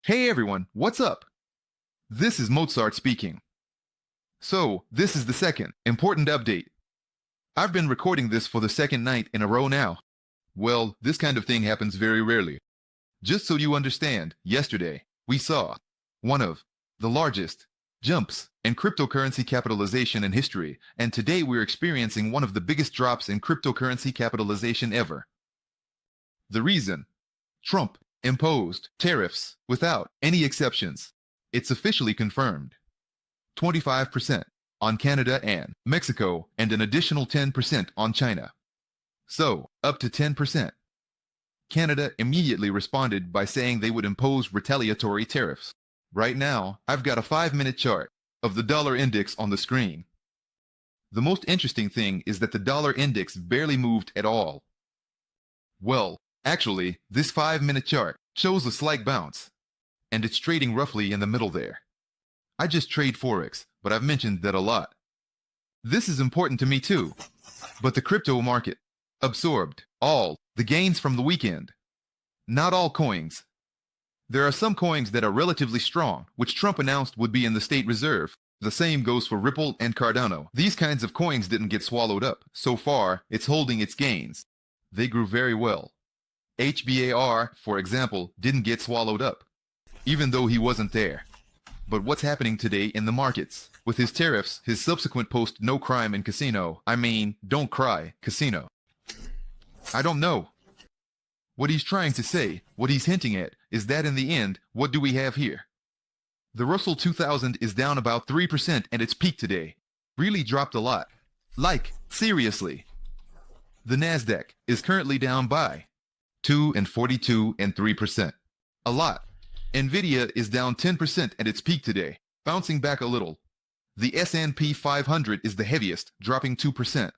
Hey everyone, what's up? This is Mozart speaking. So, this is the second important update. I've been recording this for the second night in a row now. Well, this kind of thing happens very rarely. Just so you understand, yesterday, we saw one of the largest jumps in cryptocurrency capitalization in history, and today we're experiencing one of the biggest drops in cryptocurrency capitalization ever. The reason? Trump imposed tariffs without any exceptions. It's officially confirmed. 25% on Canada and Mexico, and an additional 10% on China. So, up to 10%. Canada immediately responded by saying they would impose retaliatory tariffs. Right now, I've got a 5-minute chart of the dollar index on the screen. The most interesting thing is that the dollar index barely moved at all. Well, actually, this 5-minute chart shows a slight bounce, and it's trading roughly in the middle there. I just trade Forex, but I've mentioned that a lot. This is important to me too, but the crypto market absorbed all the gains from the weekend. Not all coins. There are some coins that are relatively strong, which Trump announced would be in the state reserve. The same goes for Ripple and Cardano. These kinds of coins didn't get swallowed up. So far, it's holding its gains. They grew very well. HBAR, for example, didn't get swallowed up, even though he wasn't there. But what's happening today in the markets? With his tariffs, his subsequent post no crime in casino, don't cry, casino. I don't know. What he's trying to say, what he's hinting at, is that in the end, what do we have here? The Russell 2000 is down about 3% at its peak today. Really dropped a lot. Like, seriously. The Nasdaq is currently down by 2 and 42 and 3%. A lot. Nvidia is down 10% at its peak today, bouncing back a little. The S&P 500 is the heaviest, dropping 2%.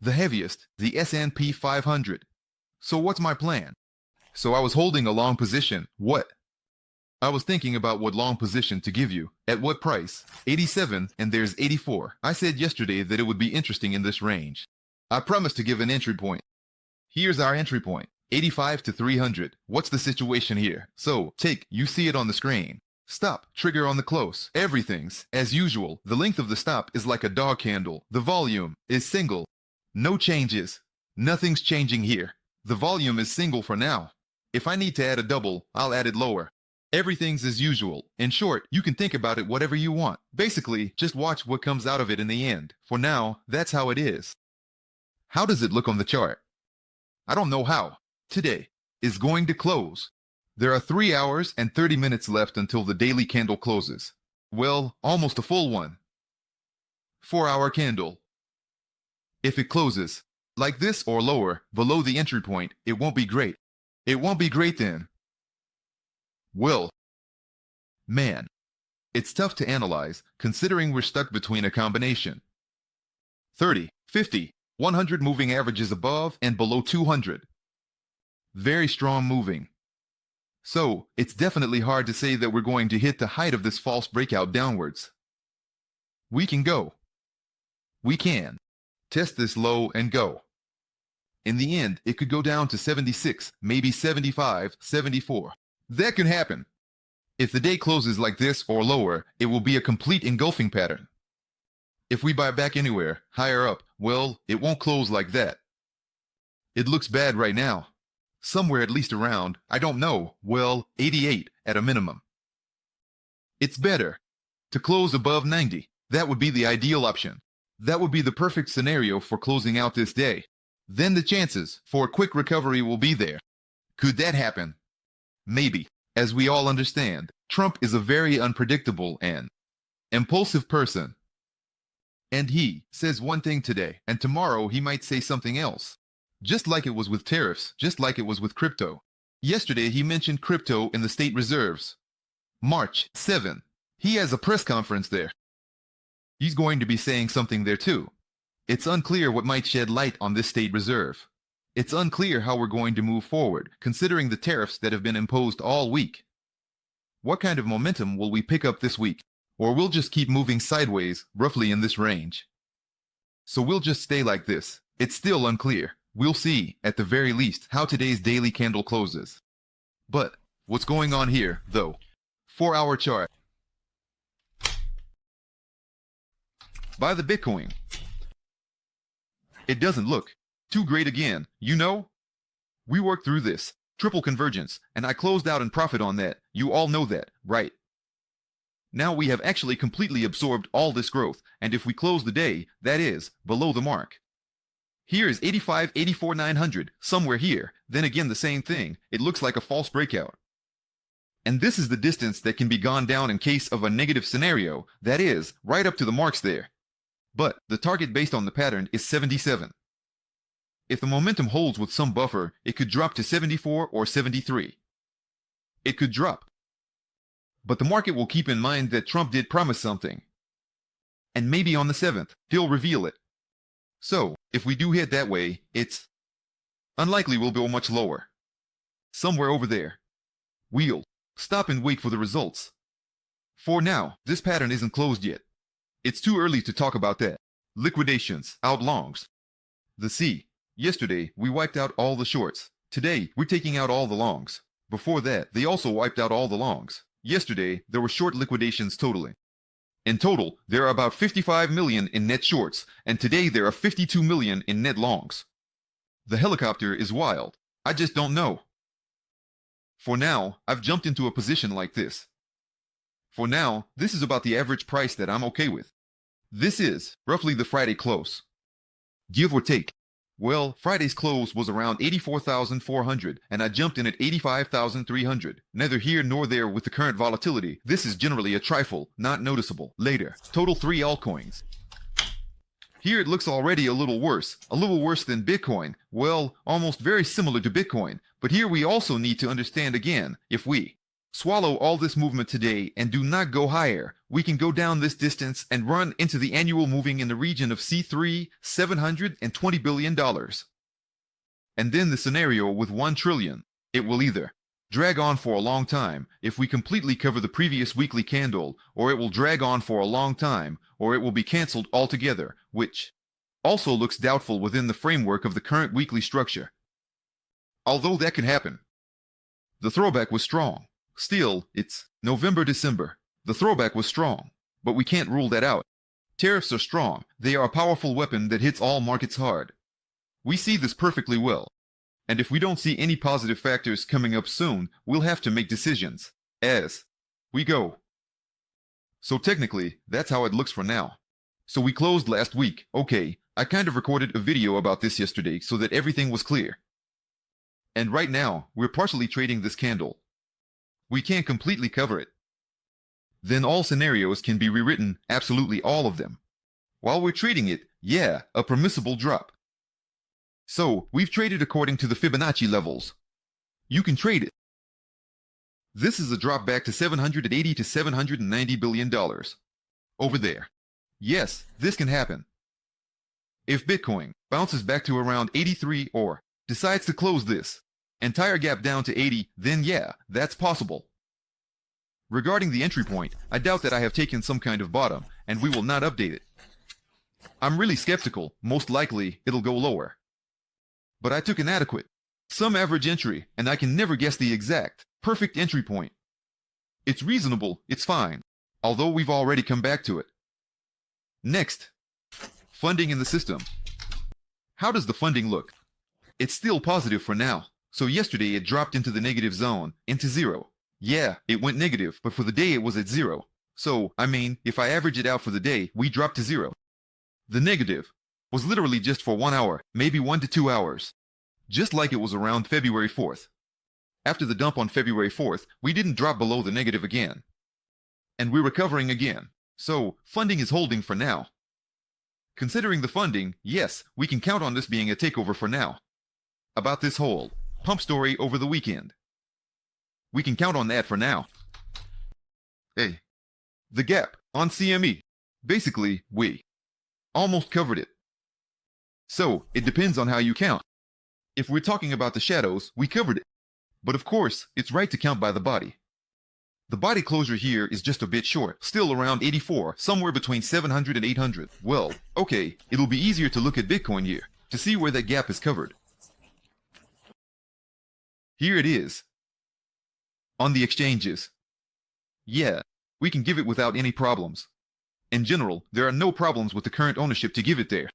The heaviest, the S&P 500. So what's my plan? So I was holding a long position. What? I was thinking about what long position to give you. At what price? 87, and there's 84. I said yesterday that it would be interesting in this range. I promised to give an entry point. Here's our entry point. 85 to 300. What's the situation here? So, you see it on the screen. Stop, trigger on the close. Everything's as usual. The length of the stop is like a dog candle. The volume is single. No changes. Nothing's changing here. The volume is single for now. If I need to add a double, I'll add it lower. Everything's as usual. In short, you can think about it whatever you want. Basically, just watch what comes out of it in the end. For now, that's how it is. How does it look on the chart? I don't know how. Today is going to close. There are 3 hours and 30 minutes left until the daily candle closes. Well, almost a full one. 4-hour candle. If it closes like this or lower, below the entry point, it won't be great. It won't be great then. Well, man, it's tough to analyze considering we're stuck between a combination. 30, 50, 100 moving averages above and below 200. Very strong moving. So, it's definitely hard to say that we're going to hit the height of this false breakout downwards. We can go. We can. Test this low and go. In the end, it could go down to 76, maybe 75, 74. That can happen. If the day closes like this or lower, it will be a complete engulfing pattern. If we buy back anywhere, higher up, well, it won't close like that. It looks bad right now. Somewhere at least around, I don't know, well, 88 at a minimum. It's better to close above 90. That would be the ideal option. That would be the perfect scenario for closing out this day. Then the chances for a quick recovery will be there. Could that happen? Maybe. As we all understand, Trump is a very unpredictable and impulsive person. And he says one thing today, and tomorrow he might say something else. Just like it was with tariffs, just like it was with crypto. Yesterday he mentioned crypto in the state reserves. March 7. He has a press conference there. He's going to be saying something there too. It's unclear what might shed light on this state reserve. It's unclear how we're going to move forward, considering the tariffs that have been imposed all week. What kind of momentum will we pick up this week? Or we'll just keep moving sideways, roughly in this range. So we'll just stay like this. It's still unclear. We'll see, at the very least, how today's daily candle closes. But, what's going on here, though? 4-hour chart. Buy the Bitcoin. It doesn't look too great again, you know? We worked through this, triple convergence, and I closed out in profit on that. You all know that, right? Now we have actually completely absorbed all this growth, and if we close the day, that is, below the mark. Here is 85, 84, 900, somewhere here, then again the same thing, it looks like a false breakout. And this is the distance that can be gone down in case of a negative scenario, that is, right up to the marks there. But the target based on the pattern is 77. If the momentum holds with some buffer, it could drop to 74 or 73. It could drop. But the market will keep in mind that Trump did promise something. And maybe on the 7th, he'll reveal it. So, if we do head that way, it's unlikely we'll go much lower. Somewhere over there. We'll stop and wait for the results. For now, this pattern isn't closed yet. It's too early to talk about that. Liquidations, out longs. The C. Yesterday, we wiped out all the shorts. Today, we're taking out all the longs. Before that, they also wiped out all the longs. Yesterday, there were short liquidations totaling. In total, there are about 55 million in net shorts, and today there are 52 million in net longs. The helicopter is wild. I just don't know. For now, I've jumped into a position like this. For now, this is about the average price that I'm okay with. This is roughly the Friday close. Give or take. Well, Friday's close was around 84,400, and I jumped in at 85,300. Neither here nor there with the current volatility. This is generally a trifle, not noticeable. Later, total 3 altcoins. Here it looks already a little worse than Bitcoin. Well, almost very similar to Bitcoin. But here we also need to understand again, if we swallow all this movement today and do not go higher, we can go down this distance and run into the annual moving in the region of C3, $720 billion. And then the scenario with 1 trillion, it will either drag on for a long time if we completely cover the previous weekly candle, or it will drag on for a long time, or it will be cancelled altogether, which also looks doubtful within the framework of the current weekly structure. Although that can happen. The throwback was strong. Still, it's November-December. The throwback was strong, but we can't rule that out. Tariffs are strong. They are a powerful weapon that hits all markets hard. We see this perfectly well. And if we don't see any positive factors coming up soon, we'll have to make decisions as we go. So technically, that's how it looks for now. So we closed last week. Okay, I kind of recorded a video about this yesterday so that everything was clear. And right now, we're partially trading this candle. We can't completely cover it. Then all scenarios can be rewritten, absolutely all of them. While we're trading it, yeah, a permissible drop. So, we've traded according to the Fibonacci levels. You can trade it. This is a drop back to $780 to $790 billion. Over there. Yes, this can happen. If Bitcoin bounces back to around 83 or decides to close this entire gap down to 80, then yeah, that's possible. Regarding the entry point, I doubt that I have taken some kind of bottom, and we will not update it. I'm really skeptical, most likely it'll go lower. But I took an adequate, some average entry, and I can never guess the exact, perfect entry point. It's reasonable, it's fine, although we've already come back to it. Next, funding in the system. How does the funding look? It's still positive for now. So yesterday it dropped into the negative zone, into 0. Yeah, it went negative, but for the day it was at 0. So, I mean, if I average it out for the day, we dropped to 0. The negative was literally just for 1 hour, maybe 1 to 2 hours. Just like it was around February 4th. After the dump on February 4th, we didn't drop below the negative again. And we're recovering again. So, funding is holding for now. Considering the funding, yes, we can count on this being a takeover for now. About this whole pump story over the weekend. We can count on that for now. Hey, the gap on CME. Basically, we almost covered it. So, it depends on how you count. If we're talking about the shadows, we covered it. But of course, it's right to count by the body. The body closure here is just a bit short, still around 84, somewhere between 700 and 800. Well, okay, it'll be easier to look at Bitcoin here, to see where that gap is covered. Here it is. On the exchanges. Yeah, we can give it without any problems. In general, there are no problems with the current ownership to give it there.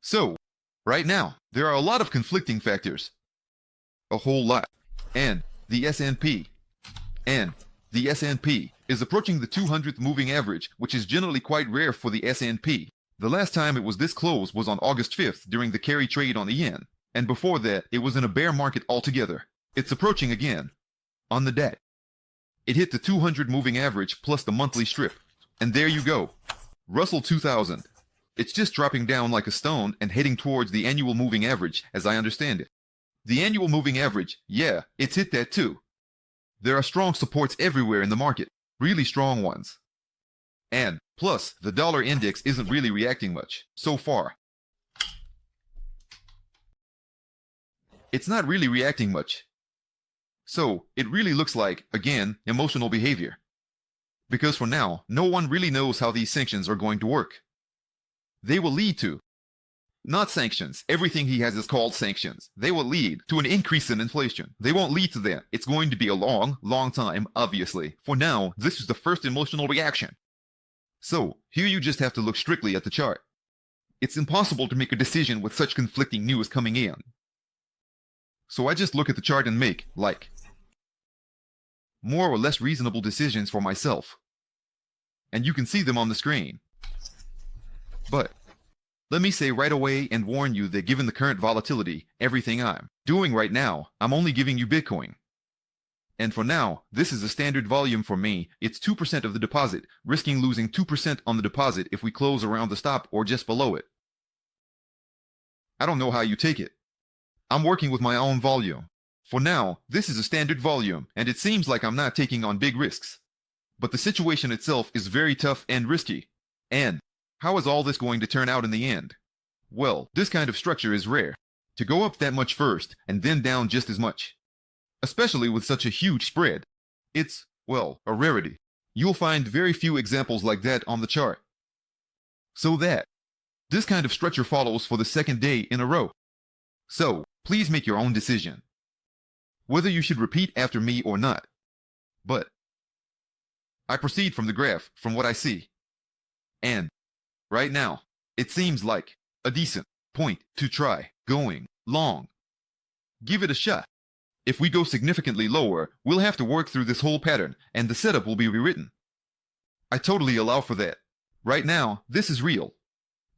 So, right now, there are a lot of conflicting factors. A whole lot. And the S&P. And the S&P is approaching the 200th moving average, which is generally quite rare for the S&P. The last time it was this close was on August 5th during the carry trade on the yen. And before that, it was in a bear market altogether. It's approaching again. On the DAT. It hit the 200 moving average plus the monthly strip. And there you go. Russell 2000. It's just dropping down like a stone and heading towards the annual moving average, as I understand it. The annual moving average, yeah, it's hit that too. There are strong supports everywhere in the market, really strong ones. And, plus, the dollar index isn't really reacting much, so far. It's not really reacting much. So, it really looks like, again, emotional behavior. Because for now, no one really knows how these sanctions are going to work. They will lead to not sanctions. Everything he has is called sanctions. They will lead to an increase in inflation. They won't lead to that. It's going to be a long, long time, obviously. For now, this is the first emotional reaction. So, here you just have to look strictly at the chart. It's impossible to make a decision with such conflicting news coming in. So I just look at the chart and make, like, more or less reasonable decisions for myself. And you can see them on the screen. But let me say right away and warn you that given the current volatility, everything I'm doing right now, I'm only giving you Bitcoin. And for now, this is a standard volume for me. It's 2% of the deposit, risking losing 2% on the deposit if we close around the stop or just below it. I don't know how you take it. I'm working with my own volume. For now, this is a standard volume, and it seems like I'm not taking on big risks. But the situation itself is very tough and risky. And how is all this going to turn out in the end? Well, this kind of structure is rare. To go up that much first, and then down just as much. Especially with such a huge spread. It's, well, a rarity. You'll find very few examples like that on the chart. So this kind of structure follows for the second day in a row. So, please make your own decision. Whether you should repeat after me or not. But I proceed from the graph, from what I see. And right now, it seems like a decent point to try going long. Give it a shot. If we go significantly lower, we'll have to work through this whole pattern, and the setup will be rewritten. I totally allow for that. Right now, this is real.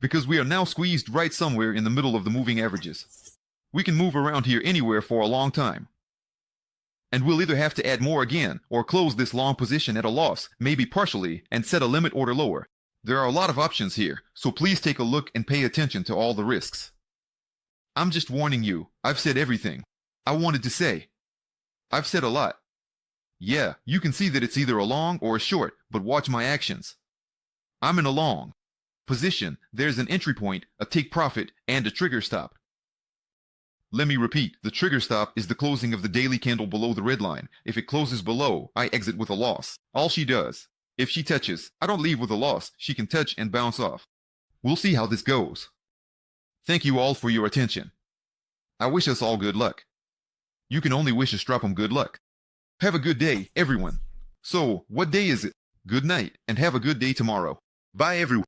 Because we are now squeezed right somewhere in the middle of the moving averages. We can move around here anywhere for a long time. And we'll either have to add more again, or close this long position at a loss, maybe partially, and set a limit order lower. There are a lot of options here, so please take a look and pay attention to all the risks. I'm just warning you, I've said everything I wanted to say. I've said a lot. Yeah, you can see that it's either a long or a short, but watch my actions. I'm in a long position. There's an entry point, a take profit, and a trigger stop. Let me repeat, the trigger stop is the closing of the daily candle below the red line. If it closes below, I exit with a loss. All she does. If she touches, I don't leave with a loss. She can touch and bounce off. We'll see how this goes. Thank you all for your attention. I wish us all good luck. You can only wish Astrapum good luck. Have a good day, everyone. So, what day is it? Good night, and have a good day tomorrow. Bye, everyone.